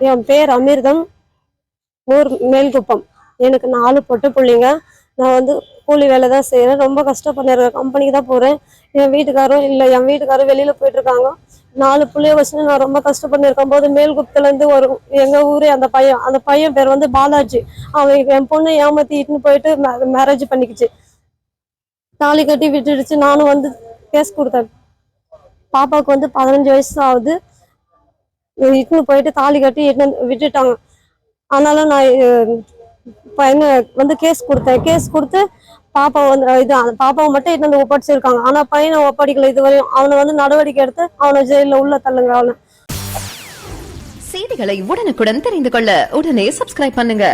என் பேர் அமிர்தம், ஊர் மேல்குப்பம். எனக்கு 4 பொட்டு பிள்ளைங்க. நான் வந்து கூலி வேலை தான் செய்கிறேன். ரொம்ப கஷ்டப்பட்டுருக்கேன். கம்பெனிக்கு தான் போகிறேன். என் வீட்டுக்காரும் வெளியில் போயிட்டுருக்காங்க. 4 பிள்ளைய வச்சுன்னு நான் ரொம்ப கஷ்டப்பட்டு போது மேல்குப்பத்துலேருந்து எங்கள் ஊரே அந்த பையன் பேர் வந்து பாலாஜி. அவன் என் பொண்ணை ஏமாற்றி இட்டுன்னு போயிட்டு மேரேஜ் பண்ணிக்கிச்சு. தாலி கட்டி விட்டுடுச்சு. நானும் வந்து கேஸ் கொடுத்தேன். பாப்பாவுக்கு வந்து 15 வயசு ஆகுது. இட்டுன்னு போயிட்டு தாலி கட்டி விட்டுட்டாங்க. ஆனாலும் நான் பையனை வந்து கேஸ் கொடுத்து பாப்பா வந்து பாப்பாவை மட்டும் இட்டு வந்து ஒப்படைச்சிருக்காங்க. ஆனா பையனை ஒப்படைக்கல இதுவரையும். அவனை வந்து நடவடிக்கை எடுத்து அவனை ஜெயில உள்ள தள்ளுங்க. அவனை செய்திகளை உடனுக்குடன் தெரிந்து கொள்ள உடனே சப்ஸ்கிரைப் பண்ணுங்க.